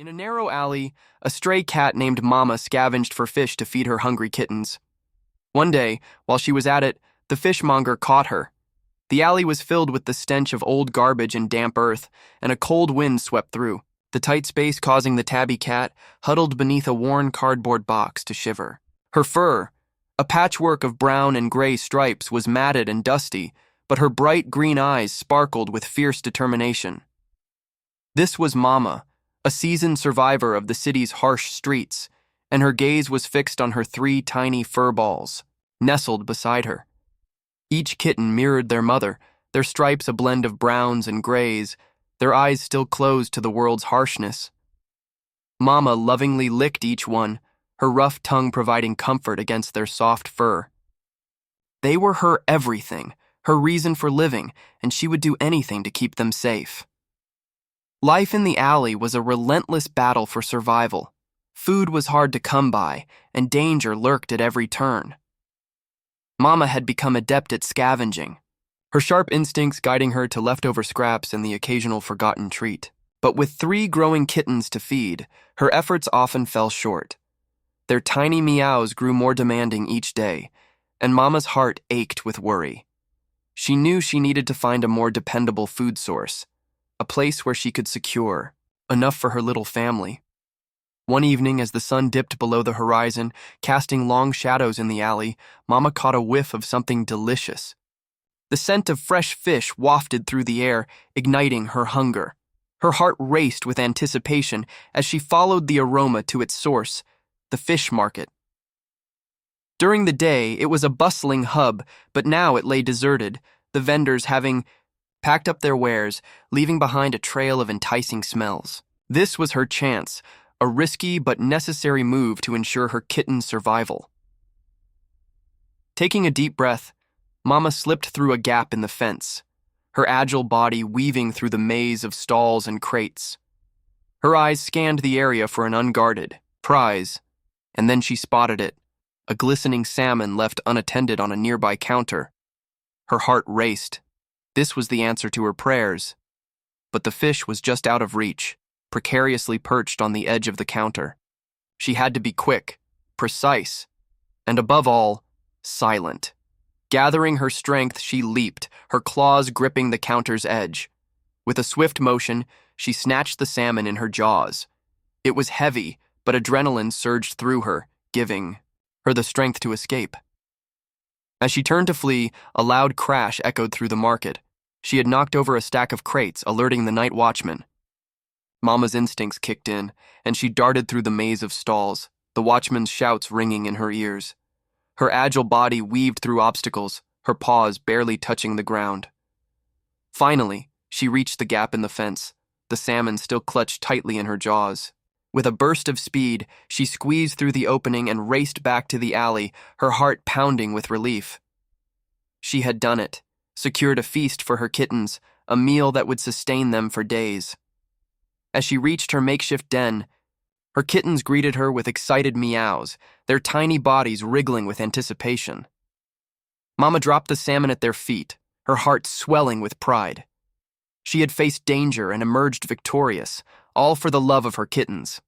In a narrow alley, a stray cat named Mama scavenged for fish to feed her hungry kittens. One day, while she was at it, the fishmonger caught her. The alley was filled with the stench of old garbage and damp earth, and a cold wind swept through, the tight space causing the tabby cat, huddled beneath a worn cardboard box, to shiver. Her fur, a patchwork of brown and gray stripes, was matted and dusty, but her bright green eyes sparkled with fierce determination. This was Mama, a seasoned survivor of the city's harsh streets, and her gaze was fixed on her three tiny fur balls, nestled beside her. Each kitten mirrored their mother, their stripes a blend of browns and grays, their eyes still closed to the world's harshness. Mama lovingly licked each one, her rough tongue providing comfort against their soft fur. They were her everything, her reason for living, and she would do anything to keep them safe. Life in the alley was a relentless battle for survival. Food was hard to come by, and danger lurked at every turn. Mama had become adept at scavenging, her sharp instincts guiding her to leftover scraps and the occasional forgotten treat. But with 3 growing kittens to feed, her efforts often fell short. Their tiny meows grew more demanding each day, and Mama's heart ached with worry. She knew she needed to find a more dependable food source, a place where she could secure enough for her little family. One evening, as the sun dipped below the horizon, casting long shadows in the alley, Mama caught a whiff of something delicious. The scent of fresh fish wafted through the air, igniting her hunger. Her heart raced with anticipation as she followed the aroma to its source, the fish market. During the day, it was a bustling hub, but now it lay deserted, the vendors having packed up their wares, leaving behind a trail of enticing smells. This was her chance, a risky but necessary move to ensure her kitten's survival. Taking a deep breath, Mama slipped through a gap in the fence, her agile body weaving through the maze of stalls and crates. Her eyes scanned the area for an unguarded prize, and then she spotted it, a glistening salmon left unattended on a nearby counter. Her heart raced. This was the answer to her prayers. But the fish was just out of reach, precariously perched on the edge of the counter. She had to be quick, precise, and above all, silent. Gathering her strength, she leaped, her claws gripping the counter's edge. With a swift motion, she snatched the salmon in her jaws. It was heavy, but adrenaline surged through her, giving her the strength to escape. As she turned to flee, a loud crash echoed through the market. She had knocked over a stack of crates, alerting the night watchman. Mama's instincts kicked in, and she darted through the maze of stalls, the watchman's shouts ringing in her ears. Her agile body weaved through obstacles, her paws barely touching the ground. Finally, she reached the gap in the fence, the salmon still clutched tightly in her jaws. With a burst of speed, she squeezed through the opening and raced back to the alley, her heart pounding with relief. She had done it, secured a feast for her kittens, a meal that would sustain them for days. As she reached her makeshift den, her kittens greeted her with excited meows, their tiny bodies wriggling with anticipation. Mama dropped the salmon at their feet, her heart swelling with pride. She had faced danger and emerged victorious, all for the love of her kittens.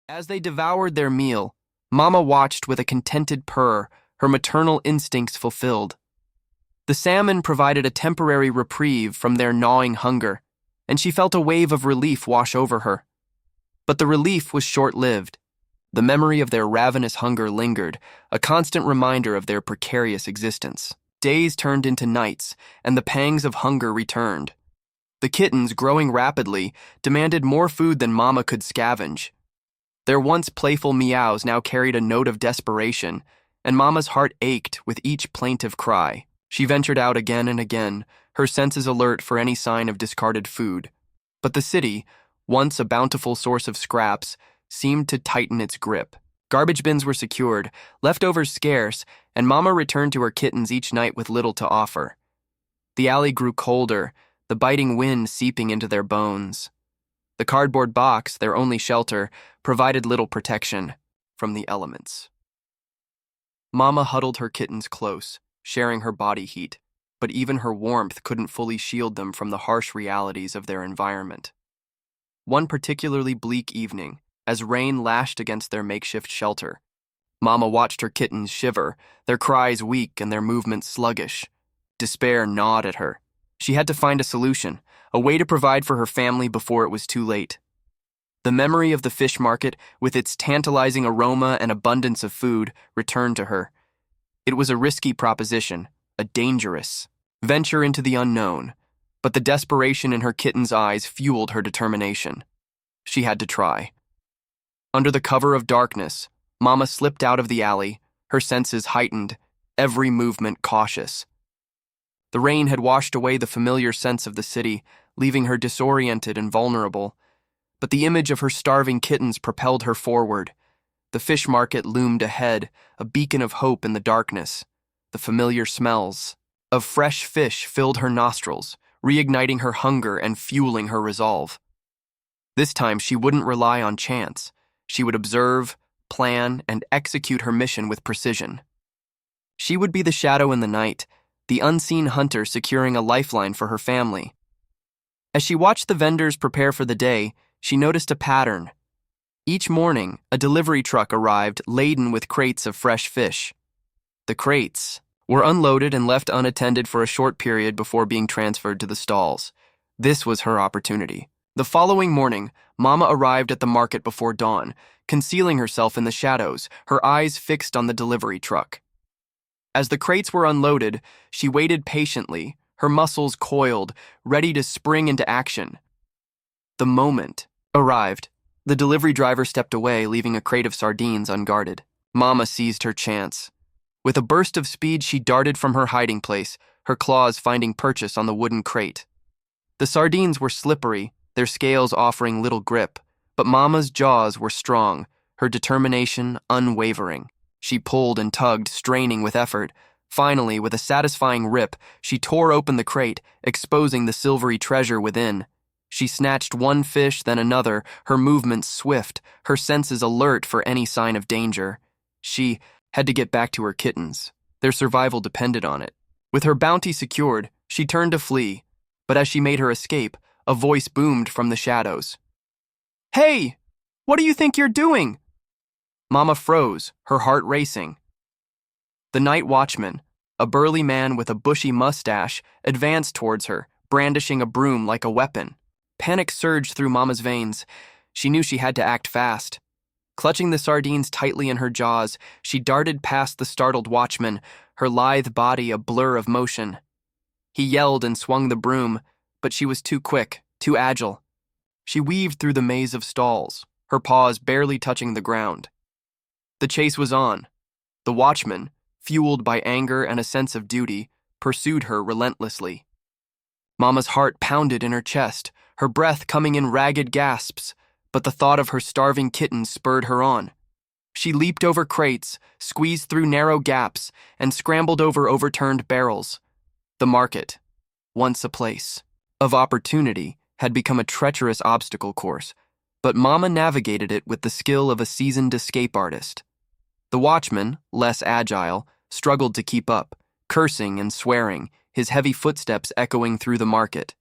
As they devoured their meal, Mama watched with a contented purr, her maternal instincts fulfilled. The salmon provided a temporary reprieve from their gnawing hunger, and she felt a wave of relief wash over her. But the relief was short-lived. The memory of their ravenous hunger lingered, a constant reminder of their precarious existence. Days turned into nights, and the pangs of hunger returned. The kittens, growing rapidly, demanded more food than Mama could scavenge. Their once playful meows now carried a note of desperation, and Mama's heart ached with each plaintive cry. She ventured out again and again, her senses alert for any sign of discarded food. But the city, once a bountiful source of scraps, seemed to tighten its grip. Garbage bins were secured, leftovers scarce, and Mama returned to her kittens each night with little to offer. The alley grew colder, the biting wind seeping into their bones. The cardboard box, their only shelter, provided little protection from the elements. Mama huddled her kittens close, sharing her body heat, but even her warmth couldn't fully shield them from the harsh realities of their environment. One particularly bleak evening, as rain lashed against their makeshift shelter, Mama watched her kittens shiver, their cries weak and their movements sluggish. Despair gnawed at her. She had to find a solution, a way to provide for her family before it was too late. The memory of the fish market, with its tantalizing aroma and abundance of food, returned to her. It was a risky proposition, a dangerous venture into the unknown, but the desperation in her kitten's eyes fueled her determination. She had to try. Under the cover of darkness, Mama slipped out of the alley, her senses heightened, every movement cautious. The rain had washed away the familiar sense of the city, leaving her disoriented and vulnerable. But the image of her starving kittens propelled her forward. The fish market loomed ahead, a beacon of hope in the darkness. The familiar smells of fresh fish filled her nostrils, reigniting her hunger and fueling her resolve. This time she wouldn't rely on chance. She would observe, plan, and execute her mission with precision. She would be the shadow in the night, the unseen hunter securing a lifeline for her family. As she watched the vendors prepare for the day, she noticed a pattern. Each morning, a delivery truck arrived laden with crates of fresh fish. The crates were unloaded and left unattended for a short period before being transferred to the stalls. This was her opportunity. The following morning, Mama arrived at the market before dawn, concealing herself in the shadows, her eyes fixed on the delivery truck. As the crates were unloaded, she waited patiently, her muscles coiled, ready to spring into action. The moment arrived. The delivery driver stepped away, leaving a crate of sardines unguarded. Mama seized her chance. With a burst of speed, she darted from her hiding place, her claws finding purchase on the wooden crate. The sardines were slippery, their scales offering little grip, but Mama's jaws were strong, her determination unwavering. She pulled and tugged, straining with effort. Finally, with a satisfying rip, she tore open the crate, exposing the silvery treasure within. She snatched one fish, then another, her movements swift, her senses alert for any sign of danger. She had to get back to her kittens. Their survival depended on it. With her bounty secured, she turned to flee, but as she made her escape, a voice boomed from the shadows. "Hey! What do you think you're doing?" Mama froze, her heart racing. The night watchman, a burly man with a bushy mustache, advanced towards her, brandishing a broom like a weapon. Panic surged through Mama's veins. She knew she had to act fast. Clutching the sardines tightly in her jaws, she darted past the startled watchman, her lithe body a blur of motion. He yelled and swung the broom, but she was too quick, too agile. She weaved through the maze of stalls, her paws barely touching the ground. The chase was on. The watchman, fueled by anger and a sense of duty, pursued her relentlessly. Mama's heart pounded in her chest, her breath coming in ragged gasps, but the thought of her starving kittens spurred her on. She leaped over crates, squeezed through narrow gaps, and scrambled over overturned barrels. The market, once a place of opportunity, had become a treacherous obstacle course, but Mama navigated it with the skill of a seasoned escape artist. The watchman, less agile, struggled to keep up, cursing and swearing, his heavy footsteps echoing through the market.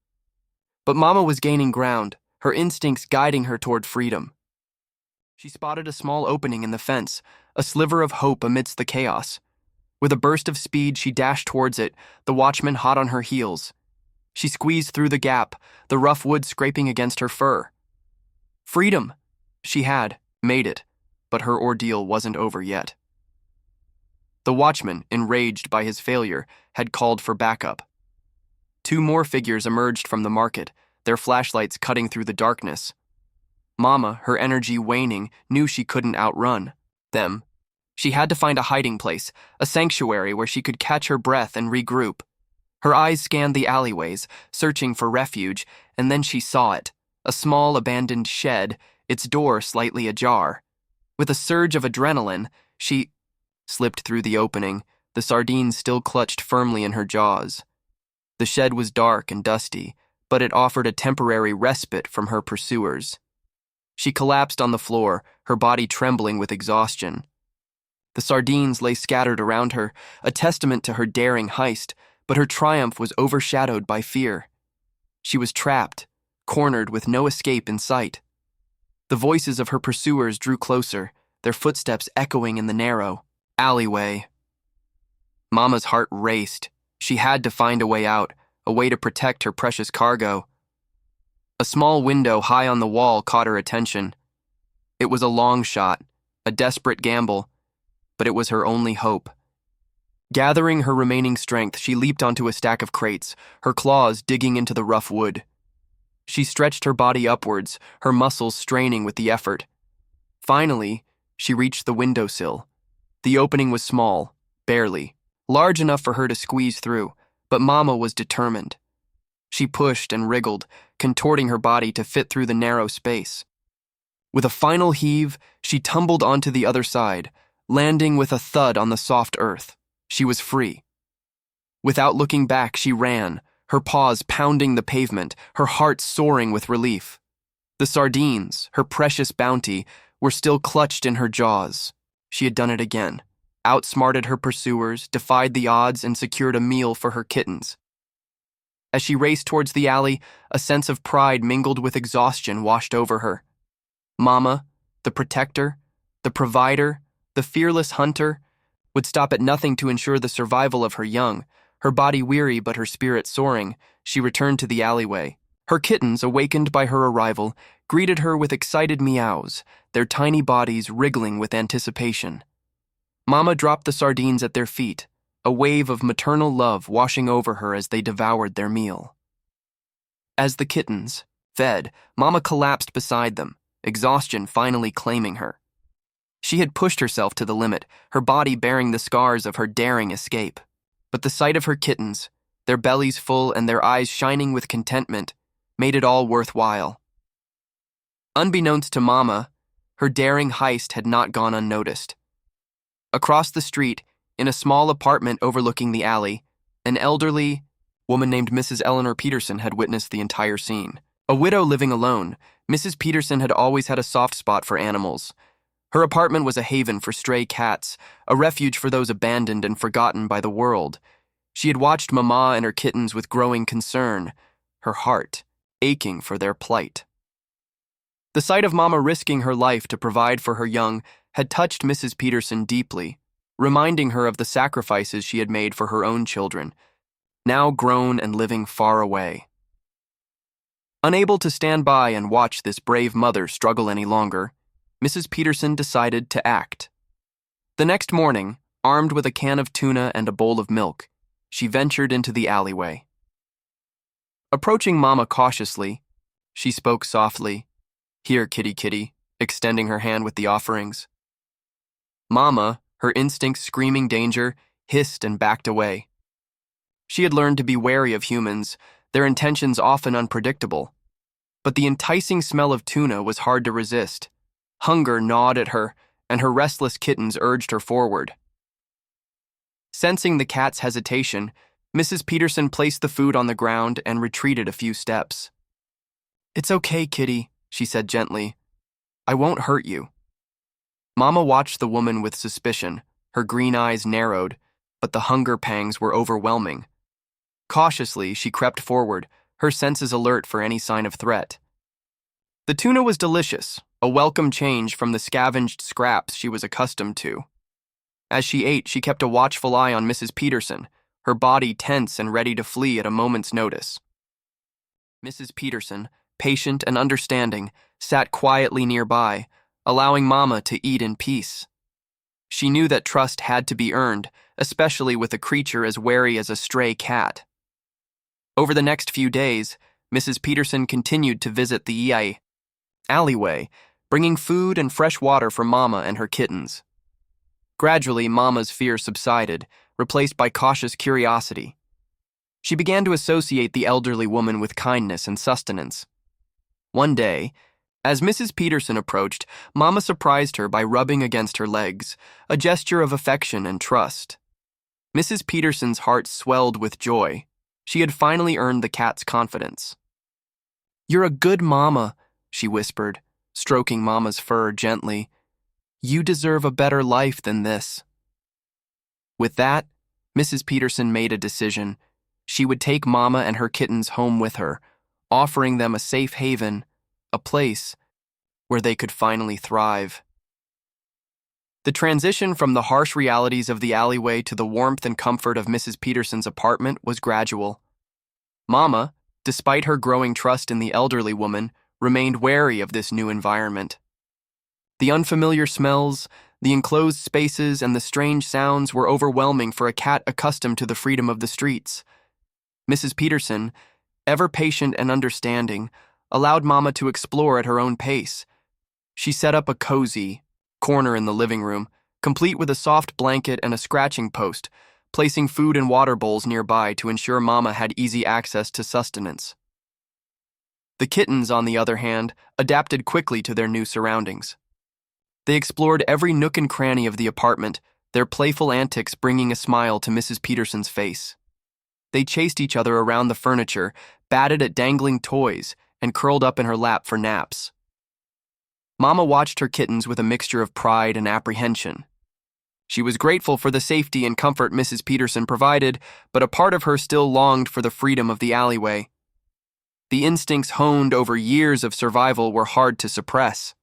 But Mama was gaining ground, her instincts guiding her toward freedom. She spotted a small opening in the fence, a sliver of hope amidst the chaos. With a burst of speed, she dashed towards it, the watchman hot on her heels. She squeezed through the gap, the rough wood scraping against her fur. Freedom! She had made it, but her ordeal wasn't over yet. The watchman, enraged by his failure, had called for backup. 2 more figures emerged from the market, their flashlights cutting through the darkness. Mama, her energy waning, knew she couldn't outrun them. She had to find a hiding place, a sanctuary where she could catch her breath and regroup. Her eyes scanned the alleyways, searching for refuge, and then she saw it, a small abandoned shed, its door slightly ajar. With a surge of adrenaline, she slipped through the opening, the sardines still clutched firmly in her jaws. The shed was dark and dusty, but it offered a temporary respite from her pursuers. She collapsed on the floor, her body trembling with exhaustion. The sardines lay scattered around her, a testament to her daring heist, but her triumph was overshadowed by fear. She was trapped, cornered with no escape in sight. The voices of her pursuers drew closer, their footsteps echoing in the narrow alleyway. Mama's heart raced. She had to find a way out, a way to protect her precious cargo. A small window high on the wall caught her attention. It was a long shot, a desperate gamble, but it was her only hope. Gathering her remaining strength, she leaped onto a stack of crates, her claws digging into the rough wood. She stretched her body upwards, her muscles straining with the effort. Finally, she reached the windowsill. The opening was small, barely, large enough for her to squeeze through, but Mama was determined. She pushed and wriggled, contorting her body to fit through the narrow space. With a final heave, she tumbled onto the other side, landing with a thud on the soft earth. She was free. Without looking back, she ran, her paws pounding the pavement, her heart soaring with relief. The sardines, her precious bounty, were still clutched in her jaws. She had done it again, outsmarted her pursuers, defied the odds, and secured a meal for her kittens. As she raced towards the alley, a sense of pride mingled with exhaustion washed over her. Mama, the protector, the provider, the fearless hunter, would stop at nothing to ensure the survival of her young. Her body weary but her spirit soaring, she returned to the alleyway. Her kittens, awakened by her arrival, greeted her with excited meows, their tiny bodies wriggling with anticipation. Mama dropped the sardines at their feet, a wave of maternal love washing over her as they devoured their meal. As the kittens fed, Mama collapsed beside them, exhaustion finally claiming her. She had pushed herself to the limit, her body bearing the scars of her daring escape. But the sight of her kittens, their bellies full and their eyes shining with contentment, made it all worthwhile. Unbeknownst to Mama, her daring heist had not gone unnoticed. Across the street, in a small apartment overlooking the alley, an elderly woman named Mrs. Eleanor Peterson had witnessed the entire scene. A widow living alone, Mrs. Peterson had always had a soft spot for animals. Her apartment was a haven for stray cats, a refuge for those abandoned and forgotten by the world. She had watched Mama and her kittens with growing concern, her heart aching for their plight. The sight of Mama risking her life to provide for her young had touched Mrs. Peterson deeply, reminding her of the sacrifices she had made for her own children, now grown and living far away. Unable to stand by and watch this brave mother struggle any longer, Mrs. Peterson decided to act. The next morning, armed with a can of tuna and a bowl of milk, she ventured into the alleyway. Approaching Mama cautiously, she spoke softly, "Here, kitty kitty," extending her hand with the offerings. Mama, her instincts screaming danger, hissed and backed away. She had learned to be wary of humans, their intentions often unpredictable. But the enticing smell of tuna was hard to resist. Hunger gnawed at her, and her restless kittens urged her forward. Sensing the cat's hesitation, Mrs. Peterson placed the food on the ground and retreated a few steps. "It's okay, kitty," she said gently. "I won't hurt you." Mama watched the woman with suspicion, her green eyes narrowed, but the hunger pangs were overwhelming. Cautiously, she crept forward, her senses alert for any sign of threat. The tuna was delicious, a welcome change from the scavenged scraps she was accustomed to. As she ate, she kept a watchful eye on Mrs. Peterson, her body tense and ready to flee at a moment's notice. Mrs. Peterson, patient and understanding, sat quietly nearby, allowing Mama to eat in peace. She knew that trust had to be earned, especially with a creature as wary as a stray cat. Over the next few days, Mrs. Peterson continued to visit the alleyway, bringing food and fresh water for Mama and her kittens. Gradually, Mama's fear subsided, replaced by cautious curiosity. She began to associate the elderly woman with kindness and sustenance. One day, as Mrs. Peterson approached, Mama surprised her by rubbing against her legs, a gesture of affection and trust. Mrs. Peterson's heart swelled with joy. She had finally earned the cat's confidence. "You're a good mama," she whispered, stroking Mama's fur gently. "You deserve a better life than this." With that, Mrs. Peterson made a decision. She would take Mama and her kittens home with her, offering them a safe haven, a place where they could finally thrive. The transition from the harsh realities of the alleyway to the warmth and comfort of Mrs. Peterson's apartment was gradual. Mama, despite her growing trust in the elderly woman, remained wary of this new environment. The unfamiliar smells, the enclosed spaces, and the strange sounds were overwhelming for a cat accustomed to the freedom of the streets. Mrs. Peterson, ever patient and understanding, allowed Mama to explore at her own pace. She set up a cozy corner in the living room, complete with a soft blanket and a scratching post, placing food and water bowls nearby to ensure Mama had easy access to sustenance. The kittens, on the other hand, adapted quickly to their new surroundings. They explored every nook and cranny of the apartment, their playful antics bringing a smile to Mrs. Peterson's face. They chased each other around the furniture, batted at dangling toys, and curled up in her lap for naps. Mama watched her kittens with a mixture of pride and apprehension. She was grateful for the safety and comfort Mrs. Peterson provided, but a part of her still longed for the freedom of the alleyway. The instincts honed over years of survival were hard to suppress.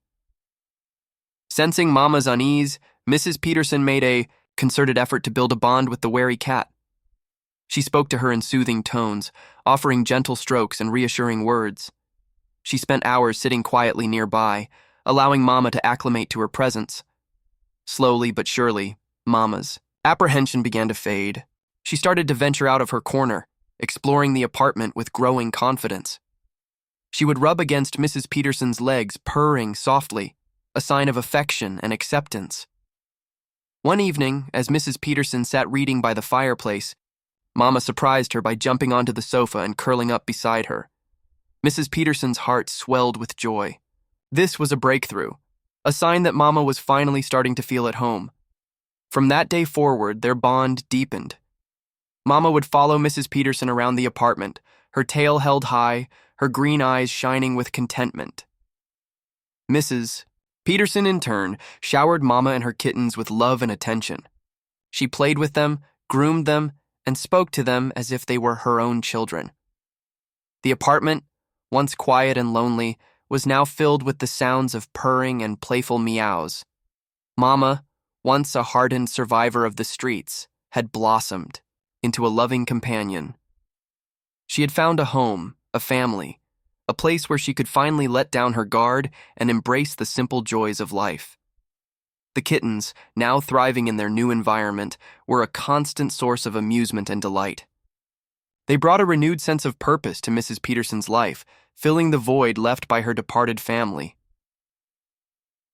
Sensing Mama's unease, Mrs. Peterson made a concerted effort to build a bond with the wary cat. She spoke to her in soothing tones, offering gentle strokes and reassuring words. She spent hours sitting quietly nearby, allowing Mama to acclimate to her presence. Slowly but surely, Mama's apprehension began to fade. She started to venture out of her corner, exploring the apartment with growing confidence. She would rub against Mrs. Peterson's legs, purring softly, a sign of affection and acceptance. One evening, as Mrs. Peterson sat reading by the fireplace, Mama surprised her by jumping onto the sofa and curling up beside her. Mrs. Peterson's heart swelled with joy. This was a breakthrough, a sign that Mama was finally starting to feel at home. From that day forward, their bond deepened. Mama would follow Mrs. Peterson around the apartment, her tail held high, her green eyes shining with contentment. Mrs. Peterson, in turn, showered Mama and her kittens with love and attention. She played with them, groomed them, and spoke to them as if they were her own children. The apartment, once quiet and lonely, was now filled with the sounds of purring and playful meows. Mama, once a hardened survivor of the streets, had blossomed into a loving companion. She had found a home, a family, a place where she could finally let down her guard and embrace the simple joys of life. The kittens, now thriving in their new environment, were a constant source of amusement and delight. They brought a renewed sense of purpose to Mrs. Peterson's life, filling the void left by her departed family.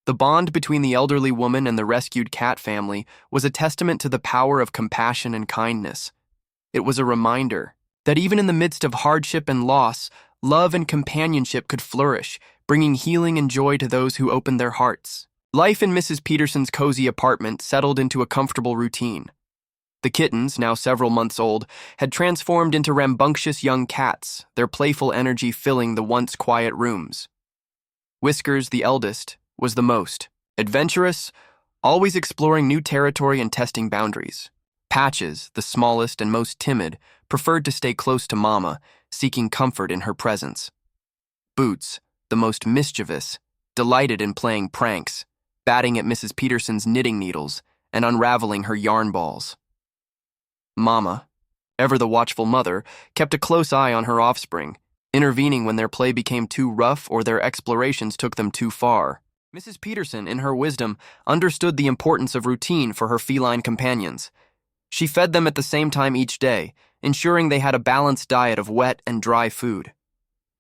The bond between the elderly woman and the rescued cat family was a testament to the power of compassion and kindness. It was a reminder that even in the midst of hardship and loss, love and companionship could flourish, bringing healing and joy to those who opened their hearts. Life in Mrs. Peterson's cozy apartment settled into a comfortable routine. The kittens, now several months old, had transformed into rambunctious young cats, their playful energy filling the once quiet rooms. Whiskers, the eldest, was the most adventurous, always exploring new territory and testing boundaries. Patches, the smallest and most timid, preferred to stay close to Mama, seeking comfort in her presence. Boots, the most mischievous, delighted in playing pranks, batting at Mrs. Peterson's knitting needles and unraveling her yarn balls. Mama, ever the watchful mother, kept a close eye on her offspring, intervening when their play became too rough or their explorations took them too far. Mrs. Peterson, in her wisdom, understood the importance of routine for her feline companions. She fed them at the same time each day, ensuring they had a balanced diet of wet and dry food.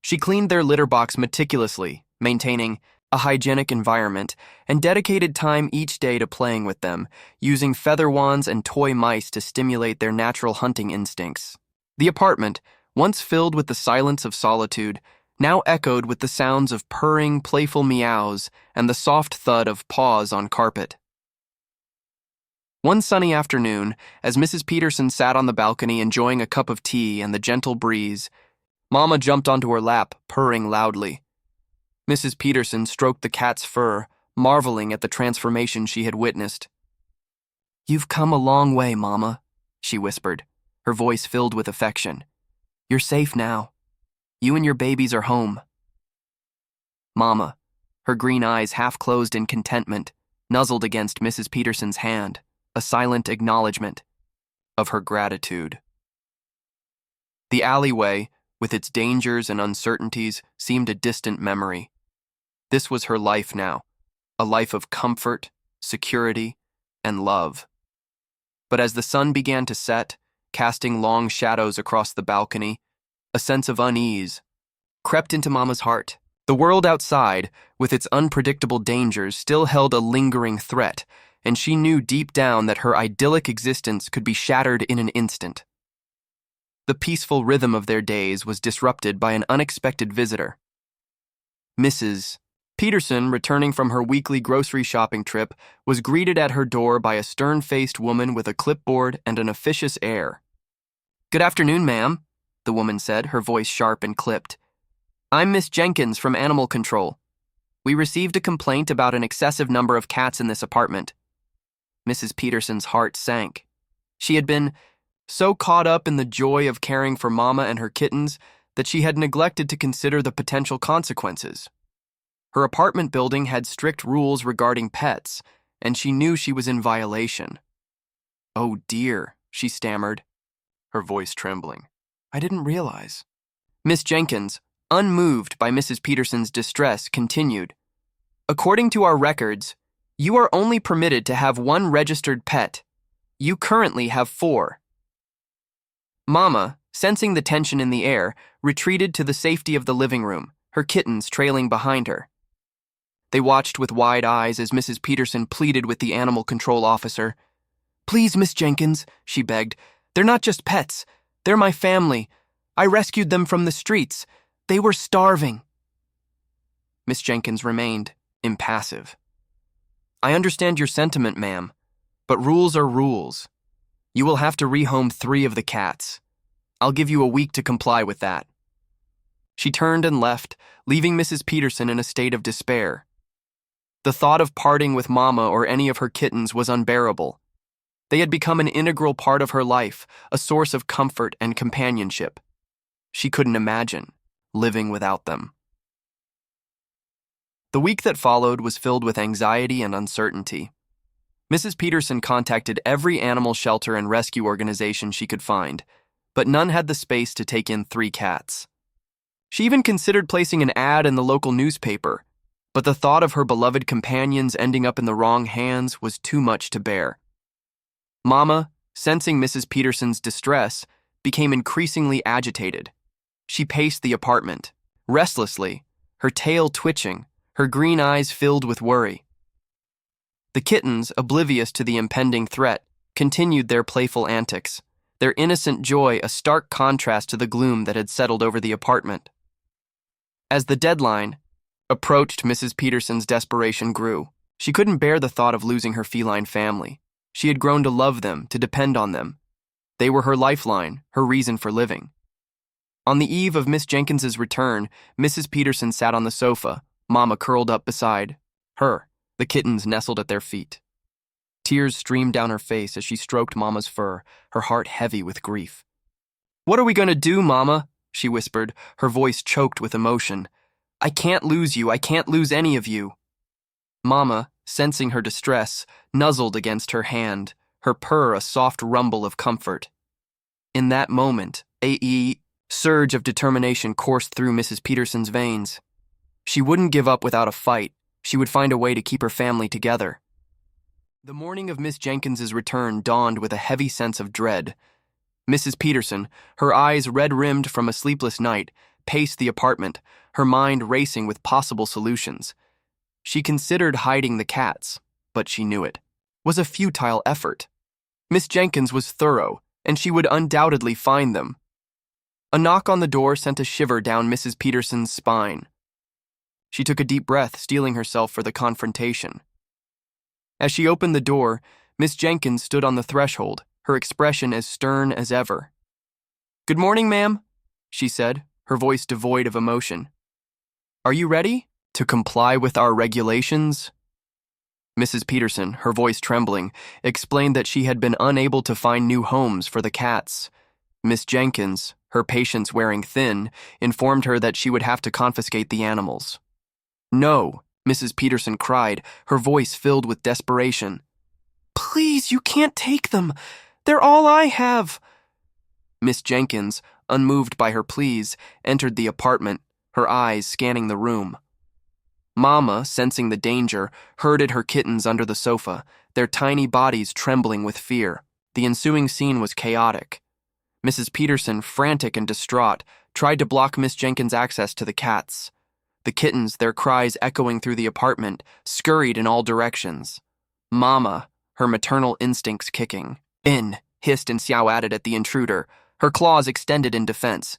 She cleaned their litter box meticulously, maintaining a hygienic environment, and dedicated time each day to playing with them, using feather wands and toy mice to stimulate their natural hunting instincts. The apartment, once filled with the silence of solitude, now echoed with the sounds of purring, playful meows and the soft thud of paws on carpet. One sunny afternoon, as Mrs. Peterson sat on the balcony enjoying a cup of tea and the gentle breeze, Mama jumped onto her lap, purring loudly. Mrs. Peterson stroked the cat's fur, marveling at the transformation she had witnessed. "You've come a long way, Mama," she whispered, her voice filled with affection. "You're safe now. You and your babies are home. Mama, her green eyes half closed in contentment, nuzzled against Mrs. Peterson's hand, a silent acknowledgement of her gratitude. The alleyway, with its dangers and uncertainties, seemed a distant memory. This was her life now, a life of comfort, security, and love. But as the sun began to set, casting long shadows across the balcony, a sense of unease crept into Mama's heart. The world outside, with its unpredictable dangers, still held a lingering threat, and she knew deep down that her idyllic existence could be shattered in an instant. The peaceful rhythm of their days was disrupted by an unexpected visitor. Mrs. Peterson, returning from her weekly grocery shopping trip, was greeted at her door by a stern-faced woman with a clipboard and an officious air. "Good afternoon, ma'am," the woman said, her voice sharp and clipped. "I'm Miss Jenkins from Animal Control. We received a complaint about an excessive number of cats in this apartment." Mrs. Peterson's heart sank. She had been so caught up in the joy of caring for Mama and her kittens that she had neglected to consider the potential consequences. Her apartment building had strict rules regarding pets, and she knew she was in violation. "Oh dear," she stammered, her voice trembling. "I didn't realize." Miss Jenkins, unmoved by Mrs. Peterson's distress, continued, "According to our records, you are only permitted to have one registered pet. You currently have 4. Mama, sensing the tension in the air, retreated to the safety of the living room, her kittens trailing behind her. They watched with wide eyes as Mrs. Peterson pleaded with the animal control officer. "Please, Miss Jenkins," she begged. "They're not just pets. They're my family. I rescued them from the streets. They were starving." Miss Jenkins remained impassive. "I understand your sentiment, ma'am, but rules are rules. You will have to rehome 3 of the cats. I'll give you a week to comply with that." She turned and left, leaving Mrs. Peterson in a state of despair. The thought of parting with Mama or any of her kittens was unbearable. They had become an integral part of her life, a source of comfort and companionship. She couldn't imagine living without them. The week that followed was filled with anxiety and uncertainty. Mrs. Peterson contacted every animal shelter and rescue organization she could find, but none had the space to take in 3 cats. She even considered placing an ad in the local newspaper, but the thought of her beloved companions ending up in the wrong hands was too much to bear. Mama, sensing Mrs. Peterson's distress, became increasingly agitated. She paced the apartment, restlessly, her tail twitching, her green eyes filled with worry. The kittens, oblivious to the impending threat, continued their playful antics, their innocent joy a stark contrast to the gloom that had settled over the apartment. As the deadline approached, Mrs. Peterson's desperation grew. She couldn't bear the thought of losing her feline family. She had grown to love them, to depend on them. They were her lifeline, her reason for living. On the eve of Miss Jenkins's return, Mrs. Peterson sat on the sofa, Mama curled up beside her, the kittens nestled at their feet. Tears streamed down her face as she stroked Mama's fur, her heart heavy with grief. "What are we going to do, Mama?" she whispered, her voice choked with emotion. "I can't lose you. I can't lose any of you." Mama, sensing her distress, nuzzled against her hand, her purr a soft rumble of comfort. In that moment, a surge of determination coursed through Mrs. Peterson's veins. She wouldn't give up without a fight. She would find a way to keep her family together. The morning of Miss Jenkins's return dawned with a heavy sense of dread. Mrs. Peterson, her eyes red-rimmed from a sleepless night, paced the apartment, her mind racing with possible solutions. She considered hiding the cats, but she knew it was a futile effort. Miss Jenkins was thorough, and she would undoubtedly find them. A knock on the door sent a shiver down Mrs. Peterson's spine. She took a deep breath, steeling herself for the confrontation. As she opened the door, Miss Jenkins stood on the threshold, her expression as stern as ever. "Good morning, ma'am," she said, her voice devoid of emotion. "Are you ready to comply with our regulations?" Mrs. Peterson, her voice trembling, explained that she had been unable to find new homes for the cats. Miss Jenkins, her patience wearing thin, informed her that she would have to confiscate the animals. "No," Mrs. Peterson cried, her voice filled with desperation. "Please, you can't take them. They're all I have." Miss Jenkins, unmoved by her pleas, entered the apartment, her eyes scanning the room. Mama, sensing the danger, herded her kittens under the sofa, their tiny bodies trembling with fear. The ensuing scene was chaotic. Mrs. Peterson, frantic and distraught, tried to block Miss Jenkins' access to the cats. The kittens, their cries echoing through the apartment, scurried in all directions. Mama, her maternal instincts kicking, hissed and meow-atted at the intruder, her claws extended in defense.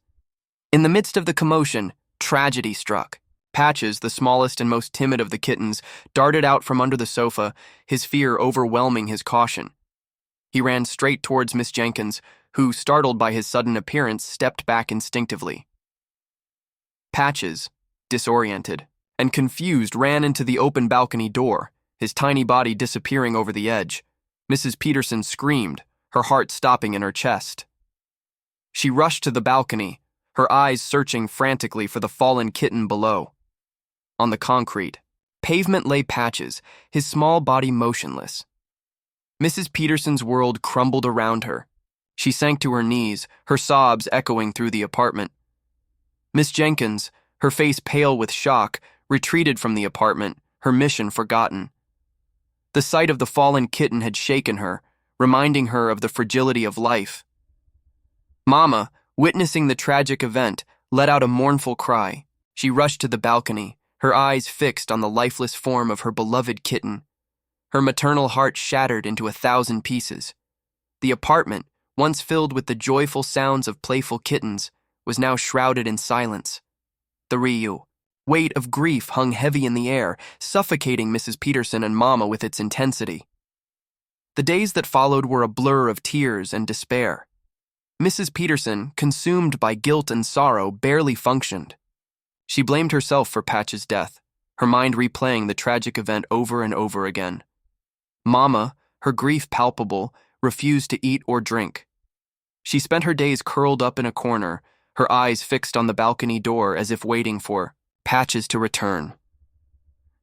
In the midst of the commotion, tragedy struck. Patches, the smallest and most timid of the kittens, darted out from under the sofa, his fear overwhelming his caution. He ran straight towards Miss Jenkins, who, startled by his sudden appearance, stepped back instinctively. Patches, disoriented and confused, ran into the open balcony door, his tiny body disappearing over the edge. Mrs. Peterson screamed, her heart stopping in her chest. She rushed to the balcony, her eyes searching frantically for the fallen kitten below. On the concrete pavement lay Patches, his small body motionless. Mrs. Peterson's world crumbled around her. She sank to her knees, her sobs echoing through the apartment. Miss Jenkins, her face pale with shock, retreated from the apartment, her mission forgotten. The sight of the fallen kitten had shaken her, reminding her of the fragility of life. Mama, witnessing the tragic event, let out a mournful cry. She rushed to the balcony, her eyes fixed on the lifeless form of her beloved kitten. Her maternal heart shattered into 1,000 pieces. The apartment, once filled with the joyful sounds of playful kittens, was now shrouded in silence. The weight of grief hung heavy in the air, suffocating Mrs. Peterson and Mama with its intensity. The days that followed were a blur of tears and despair. Mrs. Peterson, consumed by guilt and sorrow, barely functioned. She blamed herself for Patch's death, her mind replaying the tragic event over and over again. Mama, her grief palpable, refused to eat or drink. She spent her days curled up in a corner, her eyes fixed on the balcony door as if waiting for Patches to return.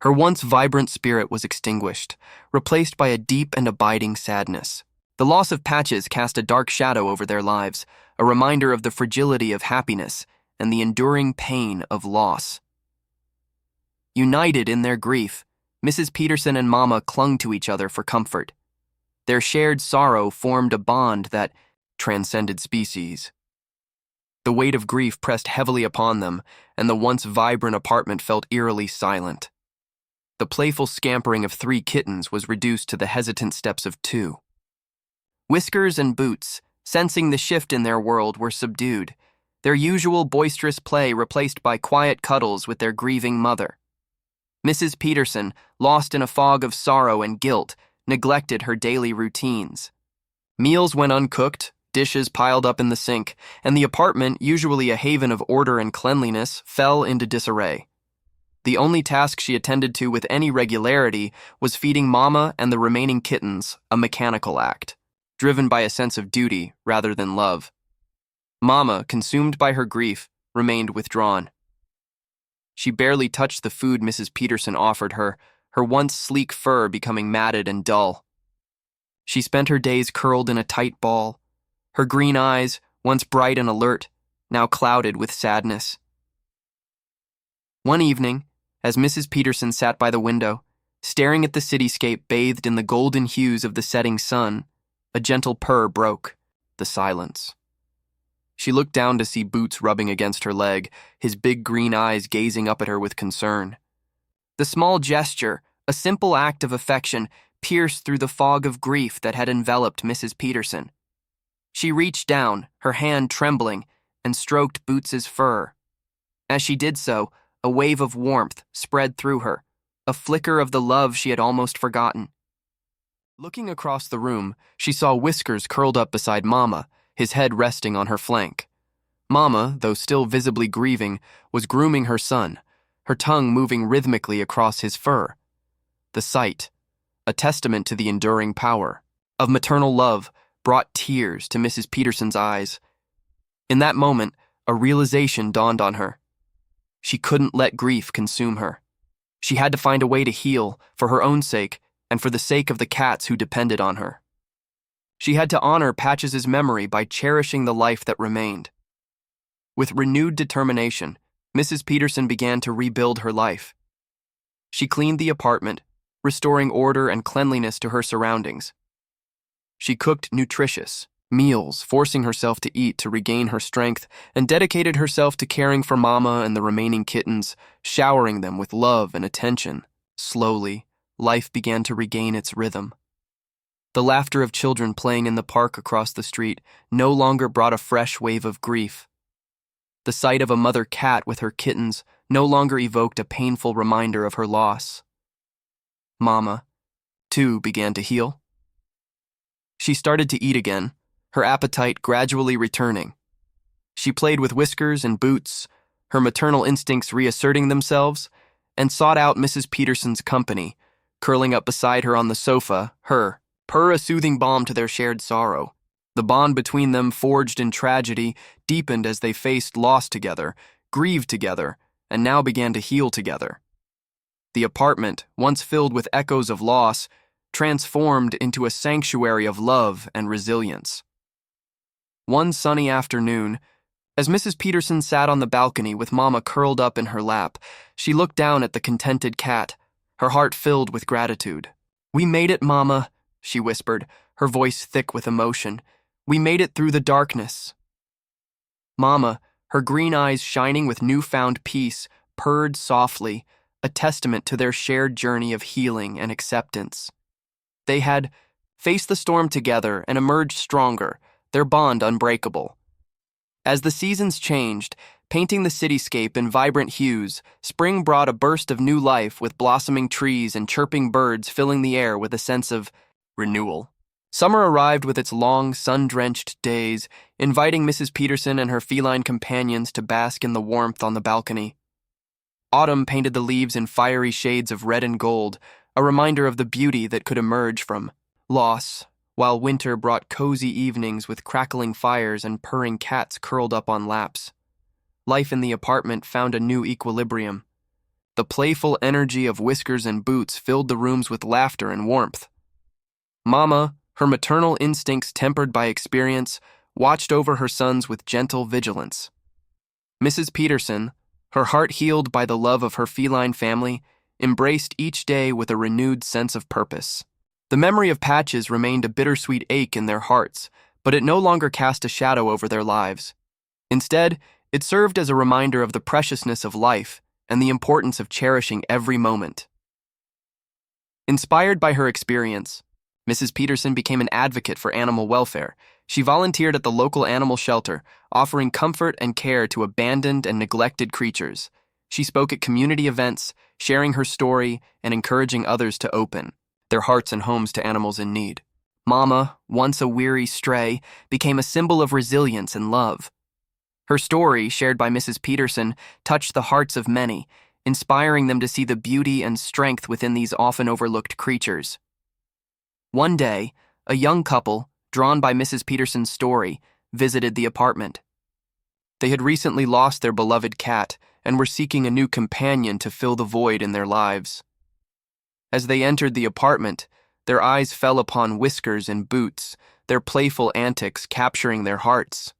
Her once vibrant spirit was extinguished, replaced by a deep and abiding sadness. The loss of Patches cast a dark shadow over their lives, a reminder of the fragility of happiness and the enduring pain of loss. United in their grief, Mrs. Peterson and Mama clung to each other for comfort. Their shared sorrow formed a bond that transcended species. The weight of grief pressed heavily upon them, and the once vibrant apartment felt eerily silent. The playful scampering of 3 kittens was reduced to the hesitant steps of 2. Whiskers and Boots, sensing the shift in their world, were subdued, their usual boisterous play replaced by quiet cuddles with their grieving mother. Mrs. Peterson, lost in a fog of sorrow and guilt, neglected her daily routines. Meals went uncooked, dishes piled up in the sink, and the apartment, usually a haven of order and cleanliness, fell into disarray. The only task she attended to with any regularity was feeding Mama and the remaining kittens, a mechanical act, driven by a sense of duty rather than love. Mama, consumed by her grief, remained withdrawn. She barely touched the food Mrs. Peterson offered her, her once sleek fur becoming matted and dull. She spent her days curled in a tight ball, her green eyes, once bright and alert, now clouded with sadness. One evening, as Mrs. Peterson sat by the window, staring at the cityscape bathed in the golden hues of the setting sun, a gentle purr broke the silence. She looked down to see Boots rubbing against her leg, his big green eyes gazing up at her with concern. The small gesture, a simple act of affection, pierced through the fog of grief that had enveloped Mrs. Peterson. She reached down, her hand trembling, and stroked Boots's fur. As she did so, a wave of warmth spread through her, a flicker of the love she had almost forgotten. Looking across the room, she saw Whiskers curled up beside Mama, his head resting on her flank. Mama, though still visibly grieving, was grooming her son, her tongue moving rhythmically across his fur. The sight, a testament to the enduring power of maternal love, brought tears to Mrs. Peterson's eyes. In that moment, a realization dawned on her. She couldn't let grief consume her. She had to find a way to heal, for her own sake, and for the sake of the cats who depended on her. She had to honor Patches' memory by cherishing the life that remained. With renewed determination, Mrs. Peterson began to rebuild her life. She cleaned the apartment, restoring order and cleanliness to her surroundings. She cooked nutritious meals, forcing herself to eat to regain her strength, and dedicated herself to caring for Mama and the remaining kittens, showering them with love and attention. Slowly, life began to regain its rhythm. The laughter of children playing in the park across the street no longer brought a fresh wave of grief. The sight of a mother cat with her kittens no longer evoked a painful reminder of her loss. Mama, too, began to heal. She started to eat again, her appetite gradually returning. She played with Whiskers and Boots, her maternal instincts reasserting themselves, and sought out Mrs. Peterson's company, curling up beside her on the sofa, her purr a soothing balm to their shared sorrow. The bond between them, forged in tragedy, deepened as they faced loss together, grieved together, and now began to heal together. The apartment, once filled with echoes of loss, transformed into a sanctuary of love and resilience. One sunny afternoon, as Mrs. Peterson sat on the balcony with Mama curled up in her lap, she looked down at the contented cat, her heart filled with gratitude. "We made it, Mama," she whispered, her voice thick with emotion. "We made it through the darkness." Mama, her green eyes shining with newfound peace, purred softly, a testament to their shared journey of healing and acceptance. They had faced the storm together and emerged stronger, their bond unbreakable. As the seasons changed, painting the cityscape in vibrant hues, spring brought a burst of new life with blossoming trees and chirping birds filling the air with a sense of renewal. Summer arrived with its long, sun-drenched days, inviting Mrs. Peterson and her feline companions to bask in the warmth on the balcony. Autumn painted the leaves in fiery shades of red and gold, a reminder of the beauty that could emerge from loss, while winter brought cozy evenings with crackling fires and purring cats curled up on laps. Life in the apartment found a new equilibrium. The playful energy of Whiskers and Boots filled the rooms with laughter and warmth. Mama, her maternal instincts tempered by experience, watched over her sons with gentle vigilance. Mrs. Peterson, her heart healed by the love of her feline family, embraced each day with a renewed sense of purpose. The memory of Patches remained a bittersweet ache in their hearts, but it no longer cast a shadow over their lives. Instead, it served as a reminder of the preciousness of life and the importance of cherishing every moment. Inspired by her experience, Mrs. Peterson became an advocate for animal welfare. She volunteered at the local animal shelter, offering comfort and care to abandoned and neglected creatures. She spoke at community events, sharing her story and encouraging others to open their hearts and homes to animals in need. Mama, once a weary stray, became a symbol of resilience and love. Her story, shared by Mrs. Peterson, touched the hearts of many, inspiring them to see the beauty and strength within these often overlooked creatures. One day, a young couple, drawn by Mrs. Peterson's story, visited the apartment. They had recently lost their beloved cat and were seeking a new companion to fill the void in their lives. As they entered the apartment, their eyes fell upon Whiskers and Boots, their playful antics capturing their hearts.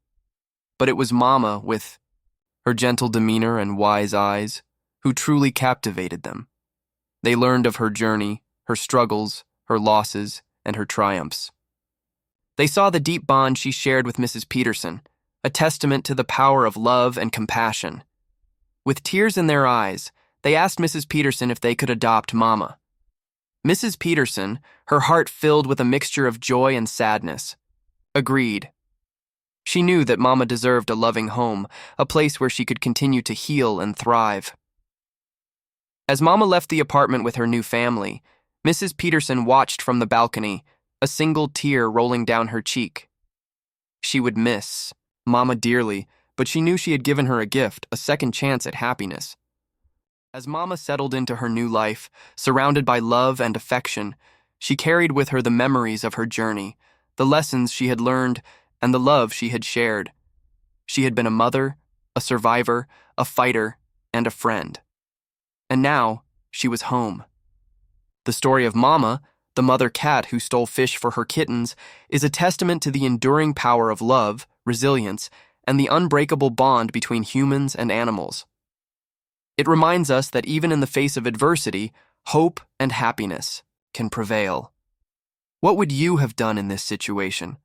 But it was Mama, with her gentle demeanor and wise eyes, who truly captivated them. They learned of her journey, her struggles, her losses, and her triumphs. They saw the deep bond she shared with Mrs. Peterson, a testament to the power of love and compassion. With tears in their eyes, they asked Mrs. Peterson if they could adopt Mama. Mrs. Peterson, her heart filled with a mixture of joy and sadness, agreed. She knew that Mama deserved a loving home, a place where she could continue to heal and thrive. As Mama left the apartment with her new family, Mrs. Peterson watched from the balcony, a single tear rolling down her cheek. She would miss Mama dearly, but she knew she had given her a gift, a second chance at happiness. As Mama settled into her new life, surrounded by love and affection, she carried with her the memories of her journey, the lessons she had learned, and the love she had shared. She had been a mother, a survivor, a fighter, and a friend. And now, she was home. The story of Mama, the mother cat who stole fish for her kittens, is a testament to the enduring power of love, resilience, and the unbreakable bond between humans and animals. It reminds us that even in the face of adversity, hope and happiness can prevail. What would you have done in this situation?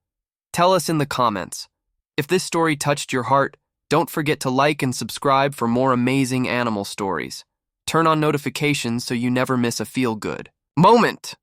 Tell us in the comments. If this story touched your heart, don't forget to like and subscribe for more amazing animal stories. Turn on notifications so you never miss a feel-good moment.